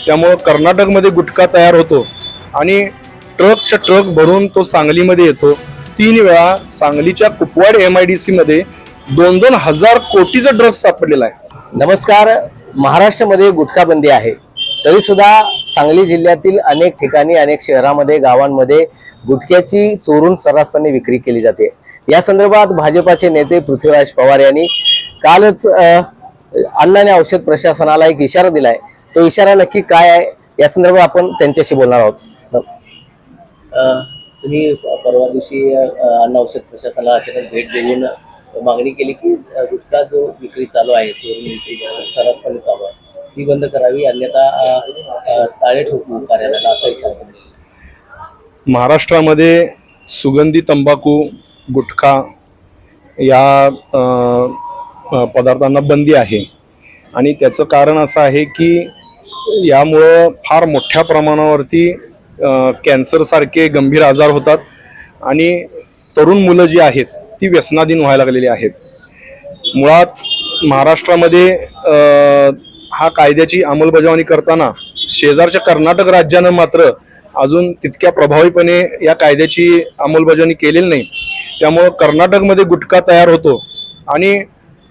त्यामुळे कर्नाटकमध्ये गुटखा तयार होतो आणि ट्रकच्या ट्रक भरून तो सांगलीमध्ये येतो। 3 वेळा सांगलीच्या कुपवाड MIDC मध्ये 2-2 हजार कोटीचा ड्रग्स सापडलेला आहे। नमस्कार। महाराष्ट्रामध्ये गुटखा बंदी आहे, तरी सुद्धा सांगली जिल्ह्यातील अनेक ठिकाणी, अनेक शहरांमध्ये, गावांमध्ये गुटख्याची चोरून सर्रासपणे विक्री केली जाते। या संदर्भात भाजपाचे नेते पृथ्वीराज पवार यांनी कालच अन्न आणि औषध प्रशासनाला एक इशारा दिलाय। तो इशारा नक्की काय आहे या संदर्भात आपण त्यांच्याशी बोलणार आहोत। तुम्ही परवा दिवशी अन्न औषध प्रशासनाला अचानक भेट देऊन मागणी केली की गुटखा जो विक्री चालू आहे, चोरून विक्री सर्रासपणे चालू आहे, ती बंद करावी, अन्यथा ताळे ठोकू कार्यालयाला, असा इशारा दिला। महाराष्ट्रामध्ये सुगंधी तंबाखू, गुटखा या पदार्थांना बंदी आहे आणि त्याचं कारण असं आहे की यामुळं फार मोठ्या प्रमाणावरती कॅन्सर सारखे गंभीर आजार होतात आणि तरुण मुलं जी आहेत ती व्यसनाधीन व्हायला लागलेली आहेत। मुळात महाराष्ट्रामध्ये हा कायद्याची अंमलबजावणी करताना शेजारच्या कर्नाटक राज्यानं मात्र अजून तितक्या प्रभावीपणे या कायद्याची अंमलबजावणी केलेली नाही। त्यामुळं कर्नाटकमध्ये गुटखा तयार होतो आणि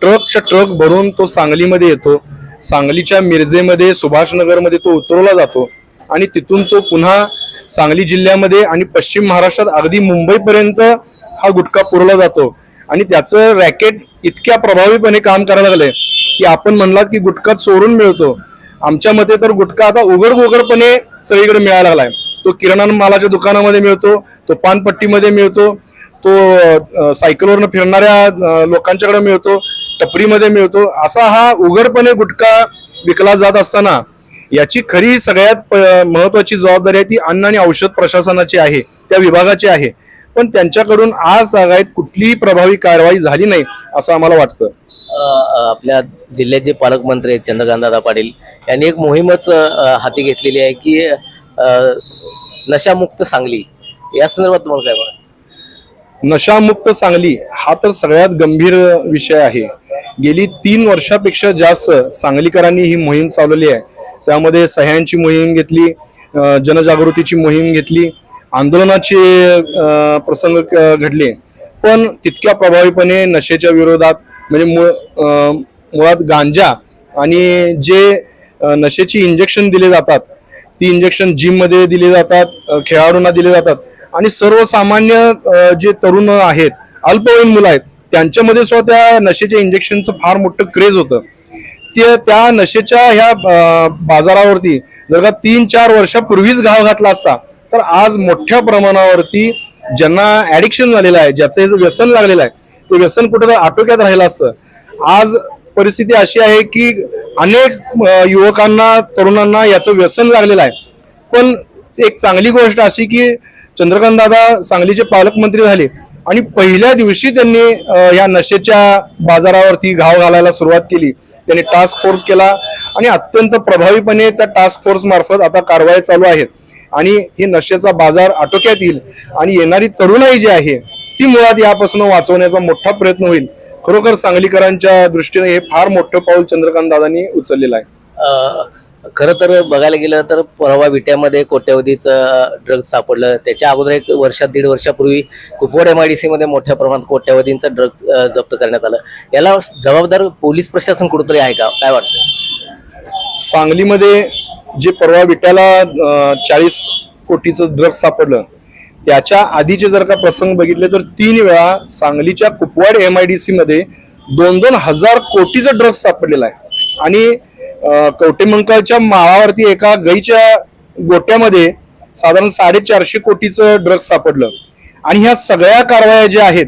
ट्रकच्या ट्रक भरून तो सांगलीमध्ये येतो। सांगलीच्या मिरजेमध्ये, सुभाषनगरमध्ये तो उतरवला जातो आणि तिथून तो पुन्हा सांगली जिल्ह्यामध्ये आणि पश्चिम महाराष्ट्रात अगदी मुंबईपर्यंत हा गुटखा पुरवला जातो आणि त्याचं रॅकेट इतक्या प्रभावीपणे काम करायला लागलंय की आपण म्हणलात की गुटखा चोरून मिळतो, आमच्या मते तर गुटखा आता उघडपणे सगळीकडे मिळायला लागलाय। तो किराणा मालाच्या दुकानामध्ये मिळतो, तो पानपट्टीमध्ये मिळतो, तो सायकलवरनं फिरणाऱ्या लोकांच्याकडे मिळतो, टपरीमध्ये मिळतो। असा हा उघडपणे गुटखा विकला जात असताना याची खरी सगळ्यात महत्वाची जबाबदारी आहे ती अन्न आणि औषध प्रशासनाची आहे, त्या विभागाची आहे, पण त्यांच्याकडून आज सगळ्यात कुठलीही प्रभावी कारवाई झाली नाही असं आम्हाला वाटतं। आपल्या जिल्ह्याचे पालकमंत्री आहेत चंद्रकांतदादा पाटील यांनी एक मोहीमच हाती घेतलेली आहे की नशामुक्त सांगली, या संदर्भात तुम्हाला काय वाटतं? नशामुक्त सांगली हा तर सगळ्यात गंभीर विषय आहे। गेली 3 वर्षापेक्षा जास्त सांगलीकरांनी ही मोहीम चालवली आहे। त्यामध्ये सह्यांची मोहीम घेतली, जनजागृतीची मोहीम घेतली, आंदोलनाचे प्रसंग घडले, पण तितक्या प्रभावीपणे नशेच्या विरोधात म्हणजे मुळात गांजा आणि जे नशेची इंजेक्शन दिले जातात ती इंजेक्शन जिम मध्ये दिले जातात, खेळाडूंना दिले जातात आणि सर्वसामान्य जे तरुण आहेत, अल्पवयीन मुलं आहेत, त्यांच्यामध्ये सुद्धा त्या नशेच्या इंजेक्शनचं फार मोठं क्रेज होतं। त्या नशेच्या ह्या बाजारावरती जर का 3-4 वर्षापूर्वीच घाव घातला असता तर आज मोठ्या प्रमाणावरती ज्यांना ऍडिक्शन झालेलं आहे, ज्याचं व्यसन लागलेलं आहे, ते व्यसन कुठं आटोक्यात राहिलं असतं। आज परिस्थिती अशी आहे की अनेक युवकांना, तरुणांना याचं व्यसन लागलेलं आहे। पण एक चांगली गोष्ट अशी की चंद्रकांत दादा सांगलीचे पालकमंत्री झाले आणि पहिल्या दिवशी त्यांनी या नशेच्या बाजारावरती घाव घालायला सुरुवात केली। त्यांनी टास्क फोर्स केला आणि अत्यंत प्रभावीपणे त्या टास्क फोर्स मार्फत आता कारवाई चालू आहेत आणि हे नशेचा बाजार आटोक्यात येईल आणि येणारी तरुणाई जी आहे ती मुळात यापासून वाचवण्याचा मोठा प्रयत्न होईल। खरोखर सांगलीकरांच्या दृष्टीने हे फार मोठं पाऊल चंद्रकांत दादांनी उचललेलं आहे। खरं तर बघायला गेलं तर परवा विट्यामध्ये कोट्यावधीचं ड्रग्ज सापडलं। त्याच्या अगोदर 1-1.5 वर्षापूर्वी कुपवाड MIDC मध्ये मोठ्या प्रमाणात कोट्यावधींचं ड्रग्ज जप्त करण्यात आलं। याला जबाबदार पोलीस प्रशासन कुठेतरी आहे का, काय वाटतं? सांगलीमध्ये जे परवा विट्याला 40 कोटीचं ड्रग्ज सापडलं, त्याच्या आधीचे जर का प्रसंग बघितले तर 3 वेळा सांगलीच्या कुपवाड MIDC मध्ये 2-2 हजार कोटीचं ड्रग्ज सापडलेलं आहे आणि कवटेमंकाळच्या माळावरती एका गाईच्या गोट्यामध्ये साधारण 450 कोटीचं ड्रग्ज सापडलं आणि ह्या सगळ्या कारवाया ज्या आहेत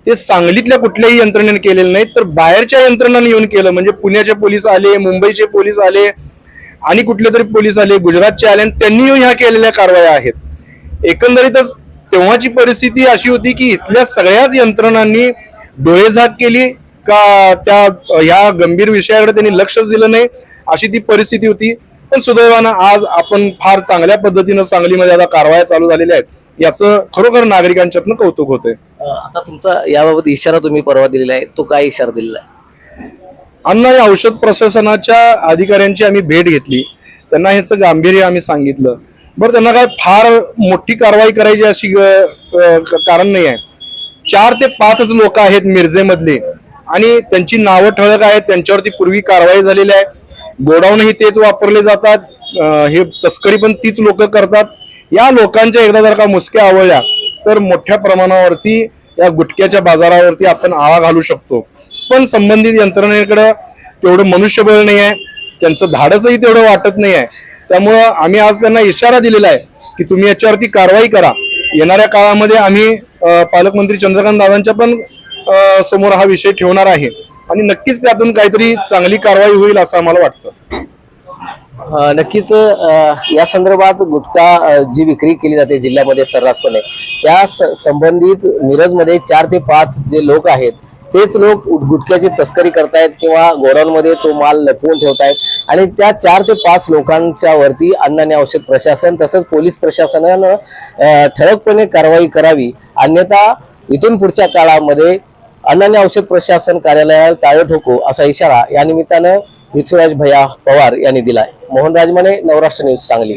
ते सांगलीतल्या कुठल्याही यंत्रणेने केलेलं नाही तर बाहेरच्या यंत्रणांनी येऊन केलं। म्हणजे पुण्याचे पोलीस आले, मुंबईचे पोलीस आले आणि कुठले तरी पोलीस आले, गुजरातचे आले, त्यांनी येऊन ह्या केलेल्या कारवाया आहेत। एकंदरीतच तेव्हाची परिस्थिती अशी होती की इथल्या सगळ्याच यंत्रणांनी डोळेझाक केली का त्या ह्या गंभीर विषयाकडे त्यांनी लक्षच दिलं नाही, अशी ती परिस्थिती होती। पण सुदैवानं आज आपण फार चांगल्या पद्धतीनं सांगलीमध्ये आता कारवाया चालू झालेल्या आहेत, याचं खरोखर नागरिकांच्यातनं कौतुक होतंय। आता तुमचा याबाबत इशारा तुम्ही परवा दिलेला आहे, तो काय इशारा दिलेला आहे? अन्न आणि औषध प्रशासनाच्या अधिकाऱ्यांची आम्ही भेट घेतली त्यांना ह्याचं गांभीर्य आम्ही सांगितलं. बरं, त्यांना काय फार मोठी कारवाई करायची अशी कारण नाही आहे. 4 ते 5च लोक आहेत मिरजेमधले आणि त्यांची नावं ठळक आहेत, त्यांच्यावरती पूर्वी कारवाई झालेली आहे. गोडाऊनही तेच वापरले जातात, हे तस्करी पण तीच लोक करतात. या लोकांच्या एकदा जर का मुसक्या आवळल्या तर मोठ्या प्रमाणावरती या गुटख्याच्या बाजारावरती आपण आळा घालू शकतो. पण संबंधित यंत्रणेकडे तेवढं मनुष्यबळ नाही आहे, त्यांचं धाडसही तेवढं वाटत नाही आहे. त्यामुळं आम्ही आज त्यांना इशारा दिलेला आहे की तुम्ही याच्यावरती कारवाई करा. येणाऱ्या काळामध्ये आम्ही पालकमंत्री चंद्रकांत दादांच्या पण समोर हा विषय ठेवणार आहे आणि नक्कीच त्यातून काहीतरी चांगली कारवाई होईल असं आम्हाला वाटतं. नक्कीच या संदर्भात गुटखा जी विक्री केली जाते जिल्ह्यामध्ये सर्रासपणे, त्या संबंधित मिरजमध्ये 4 ते 5 जे लोक आहेत तेच लोक गुटख्याची तस्करी करतायत किंवा गोडाऊनमध्ये तो माल लपवून ठेवतायत आणि त्या 4 ते 5 लोकांच्या वरती अन्न आणि औषध प्रशासन तसंच पोलीस प्रशासनानं ठळकपणे कारवाई करावी. अन्यथा इथून पुढच्या काळामध्ये अन्न आणि औषध प्रशासन कार्यालयाला टाळं ठोकू असा इशारा या निमित्तानं पृथ्वीराज भैया पवार यांनी दिलाय. मोहन राजमाने, नवराष्ट्र न्यूज, सांगली.